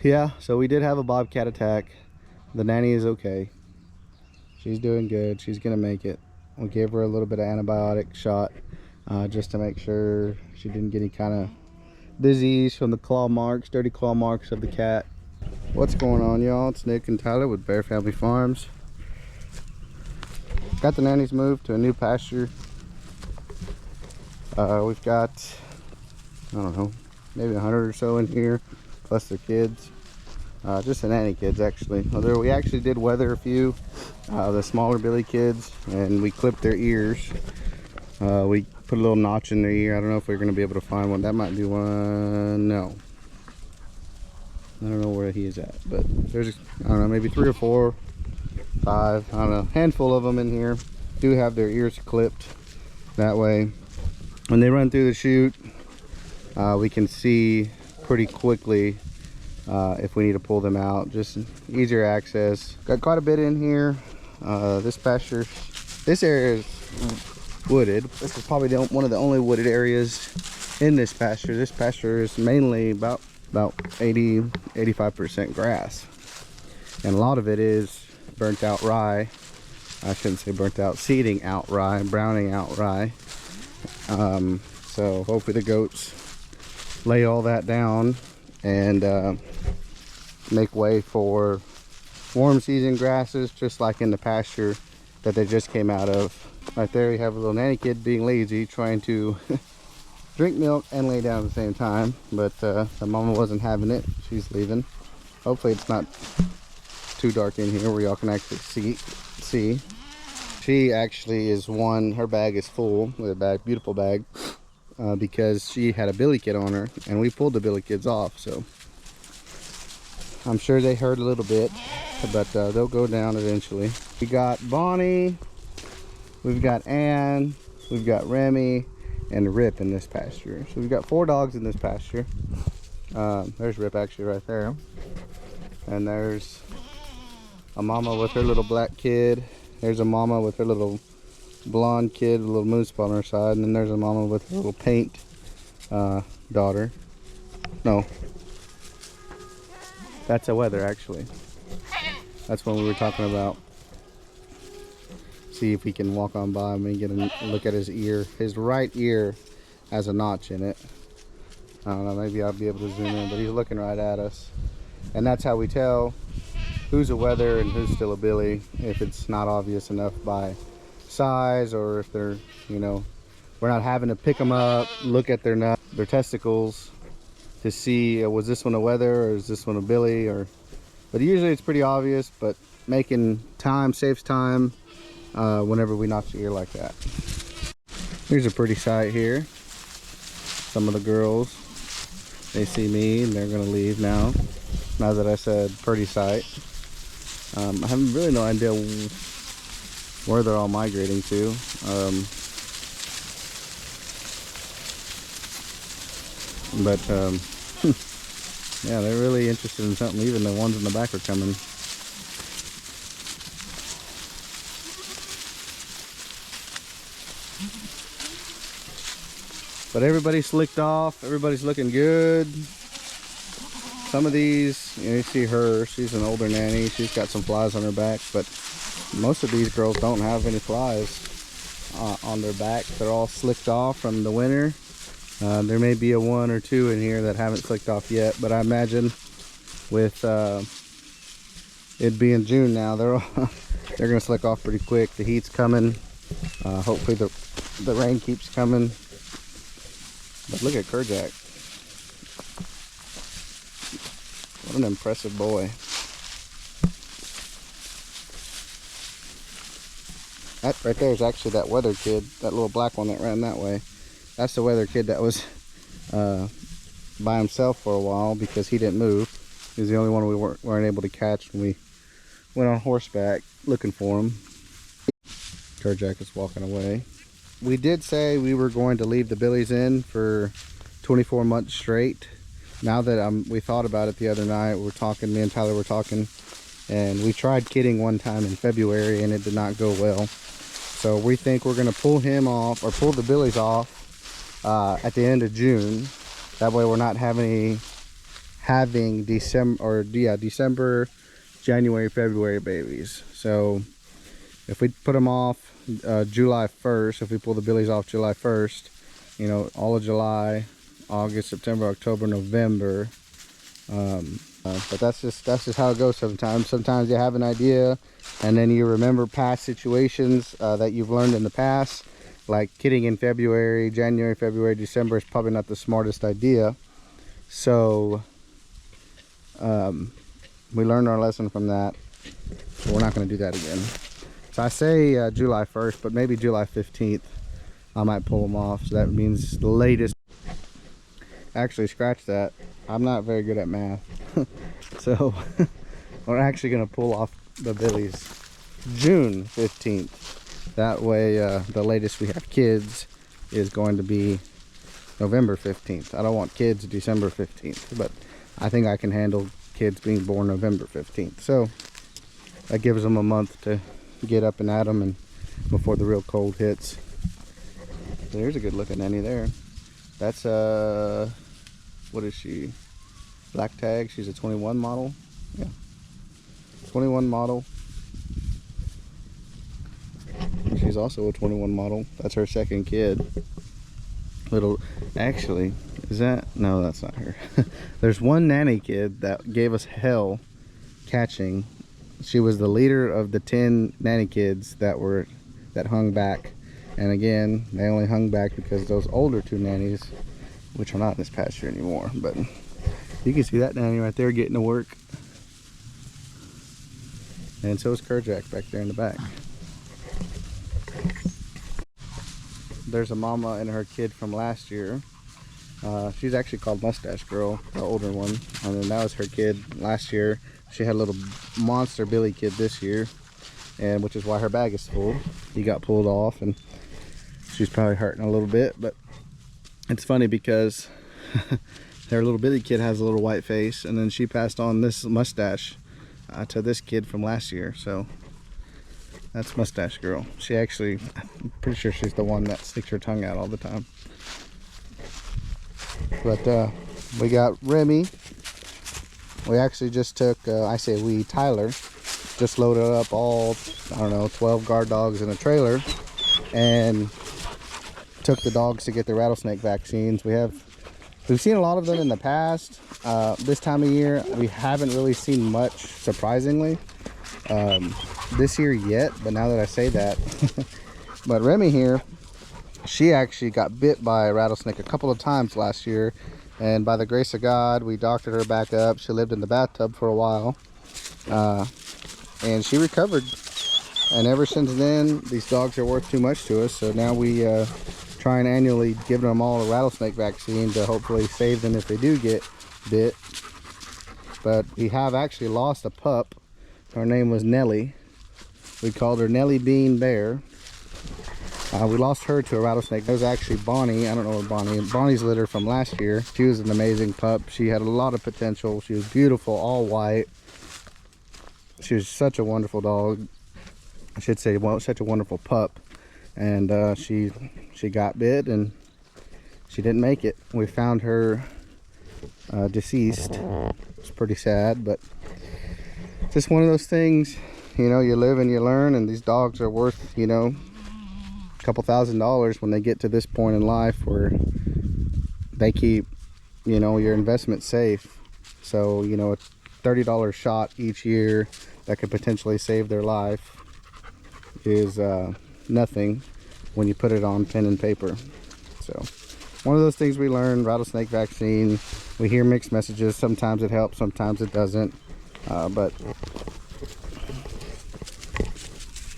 Yeah, so we did have a bobcat attack. The nanny is okay. She's doing good. She's gonna make it. We gave her a little bit of antibiotic shot just to make sure she didn't get any kind of disease from the claw marks, dirty claw marks of the cat. What's going on, y'all? It's Nick and Tyler with Bear Family Farms. Got the nannies moved to a new pasture. We've got, I don't know, maybe 100 or so in here, plus their kids. Just the nanny kids, actually. Although we actually did weather a few, the smaller billy kids, and we clipped their ears. We put a little notch in their ear. I don't know if we're going to be able to find one. That might be one. No. I don't know where he is at, but there's, I don't know, maybe 3 or 4, 5, I don't know, handful of them in here. Do have their ears clipped. That way, when they run through the chute, we can see pretty quickly if we need to pull them out. Just easier access. Got quite a bit in here. This pasture, this area is wooded. This is probably one of the only wooded areas in this pasture. This pasture is mainly about 80-85% grass, and a lot of it is burnt out rye. I shouldn't say burnt out, seeding out rye, browning out rye. So hopefully the goats lay all that down and make way for warm season grasses, just like in the pasture that they just came out of. Right there you have a little nanny kid being lazy, trying to drink milk and lay down at the same time, but the mama wasn't having it. She's leaving. Hopefully it's not too dark in here where y'all can actually see. She actually is one, her bag is full with a bag, beautiful bag, because she had a billy kid on her and we pulled the billy kids off. So I'm sure they hurt a little bit, but they'll go down eventually. We got Bonnie, we've got Ann, we've got Remy, and Rip in this pasture. So we've got 4 dogs in this pasture. There's Rip actually right there. And there's a mama with her little black kid. There's a mama with her little blonde kid, a little moose on her side. And then there's a mama with her little paint daughter. No, that's a wether actually. That's one we were talking about. See if we can walk on by him and get a look at his ear. His right ear has a notch in it. I don't know, maybe I'll be able to zoom in, but he's looking right at us. And that's how we tell who's a wether and who's still a billy, if it's not obvious enough by size, or if they're, you know, we're not having to pick them up, look at their nut, their testicles to see, was this one a wether or is this one a billy? Or, but usually it's pretty obvious, but making time saves time whenever we notch the ear like that. Here's a pretty sight here. Some of the girls, they see me and they're gonna leave now that I said pretty sight. I have really no idea where they're all migrating to. Yeah, they're really interested in something. Even the ones in the back are coming. But everybody's slicked off, everybody's looking good. Some of these, you know, you see her, she's an older nanny, she's got some flies on her back, but most of these girls don't have any flies on their back. They're all slicked off from the winter. There may be a 1 or 2 in here that haven't slicked off yet, but I imagine with it being June now, they're gonna slick off pretty quick. The heat's coming. Hopefully the rain keeps coming. But look at Kerjack. What an impressive boy. That right there is actually that weather kid, that little black one that ran that way. That's the weather kid that was by himself for a while because he didn't move. He was the only one we weren't able to catch when we went on horseback looking for him. Kerjack is walking away. We did say we were going to leave the billies in for 24 months straight. Now that we thought about it the other night, me and Tyler were talking, and we tried kidding one time in February and it did not go well. So we think we're going to pull him off, or pull the billies off at the end of June. That way we're not having having December, January, February babies. So if we put them off July 1st, if we pull the billies off July 1st, you know, all of July, August, September, October, November. But that's just how it goes sometimes. Sometimes you have an idea and then you remember past situations that you've learned in the past. Like kidding in February, January, February, December is probably not the smartest idea. So we learned our lesson from that. So we're not going to do that again. So I say July 1st, but maybe July 15th I might pull them off. So that means the latest. Actually, scratch that. I'm not very good at math. So we're actually going to pull off the billies June 15th. That way the latest we have kids is going to be November 15th. I don't want kids December 15th, but I think I can handle kids being born November 15th. So that gives them a month to get up and at them and before the real cold hits. So there's a good looking nanny there. That's what is she? Black tag. She's a 21 model. Yeah, 21 model. She's also a 21 model. That's her second kid. Little, actually, is that? No, that's not her. There's one nanny kid that gave us hell catching. She was the leader of the 10 nanny kids that hung back. And again, they only hung back because those older 2 nannies, which are not in this pasture anymore, but you can see that nanny right there getting to work. And so is Kerjack back there in the back. There's a mama and her kid from last year. She's actually called Mustache Girl, the older one. And then that was her kid last year. She had a little monster billy kid this year, and which is why her bag is full. He got pulled off and she's probably hurting a little bit, but it's funny because their little billy kid has a little white face, and then she passed on this mustache to this kid from last year. So that's Mustache Girl. She actually, I'm pretty sure she's the one that sticks her tongue out all the time. But we got Remy. We actually just took, Tyler just loaded up all, I don't know, 12 guard dogs in a trailer and took the dogs to get the rattlesnake vaccines. We've seen a lot of them in the past. This time of year, we haven't really seen much, surprisingly, this year yet. But now that I say that, but Remy here, she actually got bit by a rattlesnake a couple of times last year. And by the grace of God, we doctored her back up. She lived in the bathtub for a while. And she recovered. And ever since then, these dogs are worth too much to us. So now we try and annually give them all a rattlesnake vaccine to hopefully save them if they do get bit. But we have actually lost a pup. Her name was Nellie. We called her Nellie Bean Bear. We lost her to a rattlesnake. That was actually Bonnie. I don't know what Bonnie's litter from last year. She was an amazing pup. She had a lot of potential. She was beautiful, all white. She was such a wonderful dog. I should say, well, such a wonderful pup. And she got bit and she didn't make it. We found her deceased. It's pretty sad, but just one of those things, you know, you live and you learn, and these dogs are worth, you know, a couple $1,000s when they get to this point in life where they keep, you know, your investment safe. So, you know, a $30 shot each year that could potentially save their life is nothing when you put it on pen and paper. So one of those things we learn, rattlesnake vaccine. We hear mixed messages. Sometimes it helps, sometimes it doesn't. But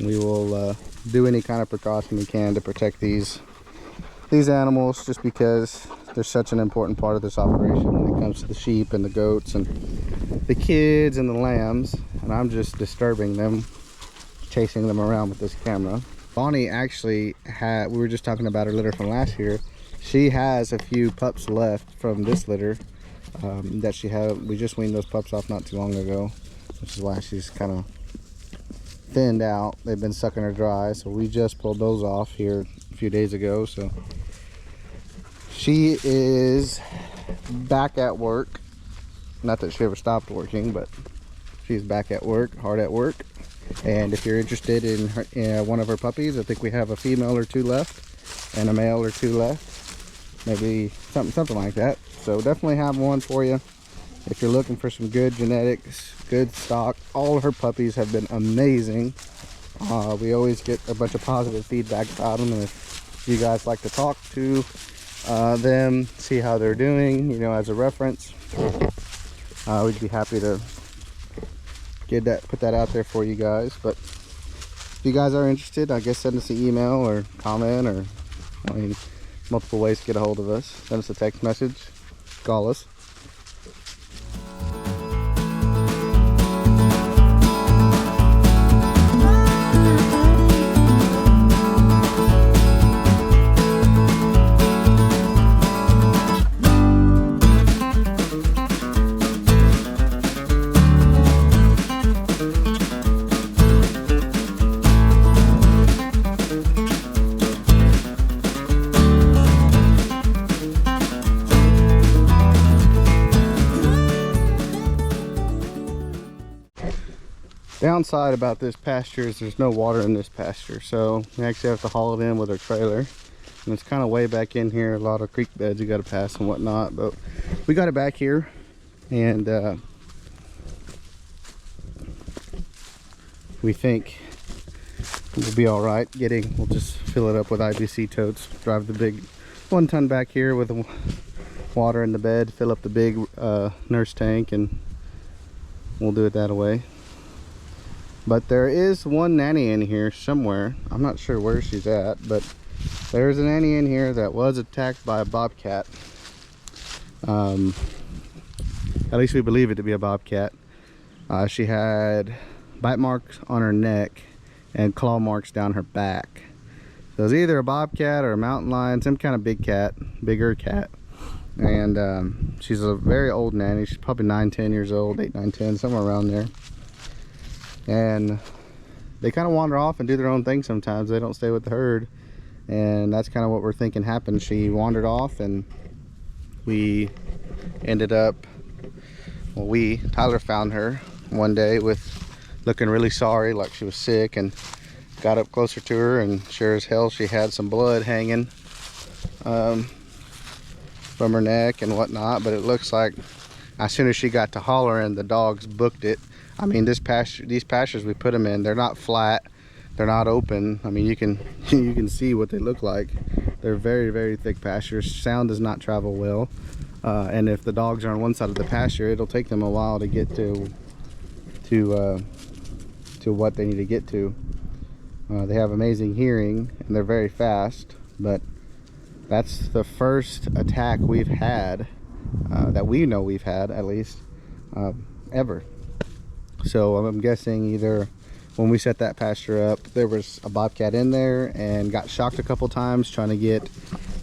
we will do any kind of precaution we can to protect these animals, just because they're such an important part of this operation when it comes to the sheep and the goats and the kids and the lambs. And I'm just disturbing them, chasing them around with this camera. Bonnie actually had, we were just talking about her litter from last year. She has a few pups left from this litter that she had. We just weaned those pups off not too long ago, which is why she's kind of thinned out. They've been sucking her dry, so we just pulled those off here a few days ago. So she is back at work, Not that she ever stopped working, but she's back at work, hard at work. And if you're interested in, one of her puppies, I think we have a female or two left and a male or two left, maybe something like that. So definitely have one for you if you're looking for some good genetics, good stock. All of her puppies have been amazing. We always get a bunch of positive feedback about them, and if you guys like to talk to them, see how they're doing, you know, as a reference, we'd be happy to put that out there for you guys. But if you guys are interested, I guess send us an email or comment, or I mean, multiple ways to get a hold of us. Send us a text message, call us. Downside about this pasture is there's no water in this pasture, so we actually have to haul it in with our trailer, and it's kind of way back in here. A lot of creek beds you got to pass and whatnot, but we got it back here, and we think we'll be all right. We'll just fill it up with IBC totes, drive the big 1 ton back here with the water in the bed, fill up the big nurse tank, and we'll do it that way. But there is one nanny in here somewhere. I'm not sure where she's at, but there's a nanny in here that was attacked by a bobcat. At least we believe it to be a bobcat. She had bite marks on her neck and claw marks down her back. So it was either a bobcat or a mountain lion, some kind of bigger cat. And she's a very old nanny. She's probably 9-10 years old, 8, 9, 10, somewhere around there. And they kind of wander off and do their own thing sometimes. They don't stay with the herd, and that's kind of what we're thinking happened. She wandered off, and we ended up, Tyler found her one day with looking really sorry, like she was sick, and got up closer to her, and sure as hell she had some blood hanging from her neck and whatnot. But it looks like as soon as she got to hollering, the dogs booked it. I mean, these pastures we put them in, they're not flat, they're not open. I mean, you can see what they look like. They're very, very thick pastures. Sound does not travel well, and if the dogs are on one side of the pasture, it'll take them a while to get to what they need to get to. They have amazing hearing, and they're very fast, but that's the first attack we've had, that we know we've had, at least, ever. So I'm guessing either when we set that pasture up, there was a bobcat in there and got shocked a couple times trying to get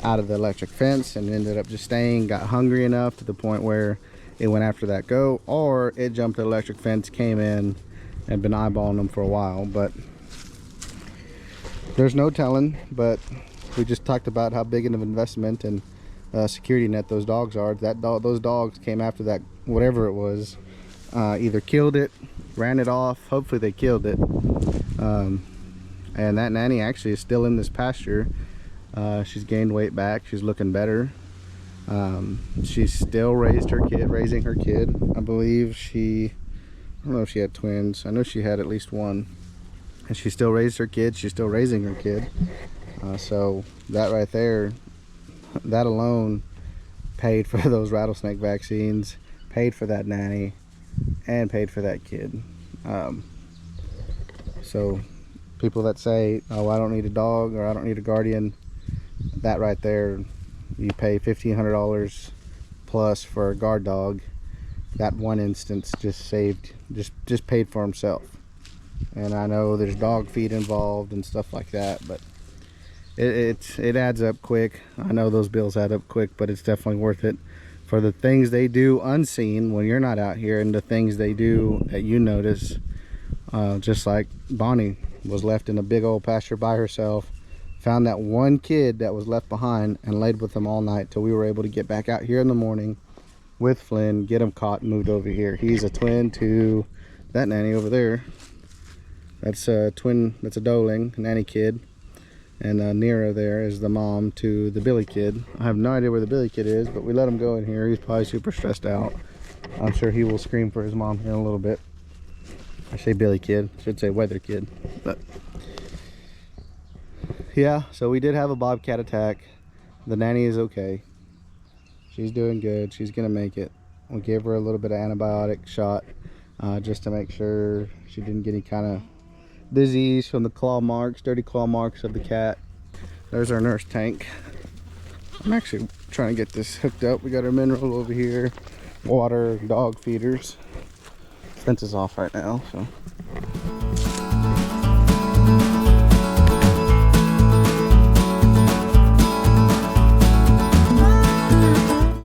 out of the electric fence, and ended up just staying, got hungry enough to the point where it went after that goat, or it jumped the electric fence, came in, and been eyeballing them for a while. But there's no telling. But we just talked about how big of an investment and security net those dogs are. Those dogs came after that, whatever it was, either killed it, ran it off. Hopefully they killed it. And that nanny actually is still in this pasture. She's gained weight back. She's looking better. She's still raising her kid. I believe I don't know if she had twins. I know she had at least one. And she still raised her kid. She's still raising her kid. So that right there, that alone paid for those rattlesnake vaccines, paid for that nanny, and paid for that kid. So people that say, oh, I don't need a dog, or I don't need a guardian, that right there, you pay $1,500 plus for a guard dog. That one instance just paid for himself. And I know there's dog feed involved and stuff like that, but it adds up quick. I know those bills add up quick, but it's definitely worth it for the things they do unseen when you're not out here, and the things they do that you notice. Just like Bonnie was left in a big old pasture by herself, found that one kid that was left behind, and laid with them all night till we were able to get back out here in the morning with Flynn, get him caught and moved over here. He's a twin to that nanny over there. That's a twin, that's a doeling, nanny kid. And Nera there is the mom to the Billy kid. I have no idea where the Billy kid is, but we let him go in here. He's probably super stressed out. I'm sure he will scream for his mom here in a little bit. I say Billy kid, I should say weather kid. But yeah, so we did have a bobcat attack. The nanny is okay. She's doing good. She's gonna make it. We gave her a little bit of antibiotic shot just to make sure she didn't get any kind of disease from the claw marks, dirty claw marks of the cat. There's our nurse tank. I'm actually trying to get this hooked up. We got our mineral over here, water, dog feeders. Fence is off right now, so